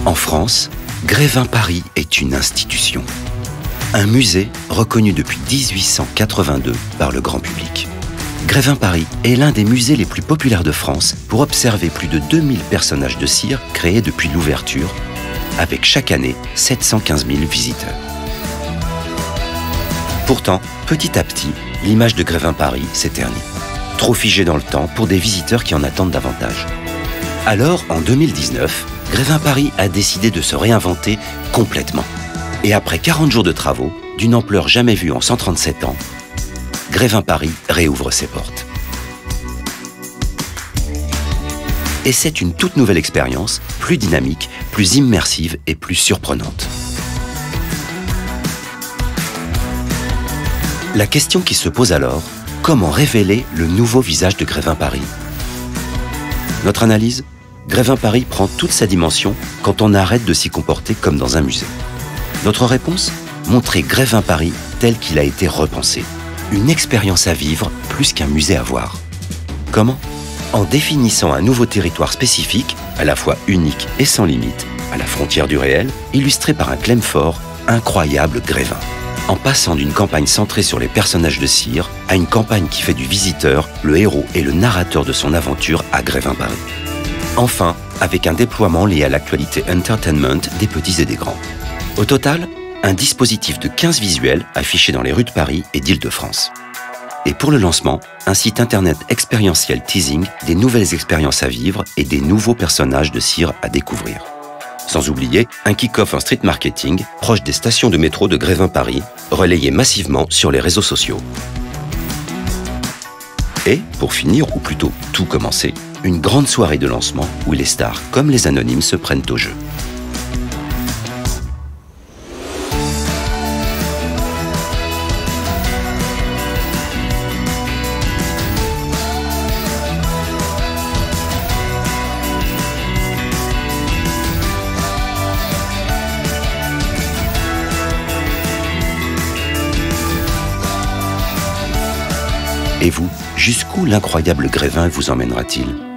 En France, Grévin Paris est une institution. Un musée reconnu depuis 1882 par le grand public. Grévin Paris est l'un des musées les plus populaires de France pour observer plus de 2000 personnages de cire créés depuis l'ouverture, avec chaque année 715 000 visiteurs. Pourtant, petit à petit, l'image de Grévin Paris s'éternit, trop figée dans le temps pour des visiteurs qui en attendent davantage. Alors, en 2019, Grévin Paris a décidé de se réinventer complètement. Et après 40 jours de travaux, d'une ampleur jamais vue en 137 ans, Grévin Paris réouvre ses portes. Et c'est une toute nouvelle expérience, plus dynamique, plus immersive et plus surprenante. La question qui se pose alors, comment révéler le nouveau visage de Grévin Paris? Notre analyse? Grévin Paris prend toute sa dimension quand on arrête de s'y comporter comme dans un musée. Notre réponse? Montrer Grévin Paris tel qu'il a été repensé. Une expérience à vivre plus qu'un musée à voir. Comment? En définissant un nouveau territoire spécifique, à la fois unique et sans limite, à la frontière du réel, illustré par un claim fort, incroyable Grévin. En passant d'une campagne centrée sur les personnages de cire à une campagne qui fait du visiteur le héros et le narrateur de son aventure à Grévin Paris. Enfin, avec un déploiement lié à l'actualité entertainment des petits et des grands. Au total, un dispositif de 15 visuels affichés dans les rues de Paris et d'Île-de-France. Et pour le lancement, un site internet expérientiel teasing des nouvelles expériences à vivre et des nouveaux personnages de cire à découvrir. Sans oublier un kick-off en street marketing proche des stations de métro de Grévin Paris, relayé massivement sur les réseaux sociaux. Et, pour finir, ou plutôt tout commencer, une grande soirée de lancement où les stars comme les anonymes se prennent au jeu. Et vous, jusqu'où l'incroyable Grévin vous emmènera-t-il ?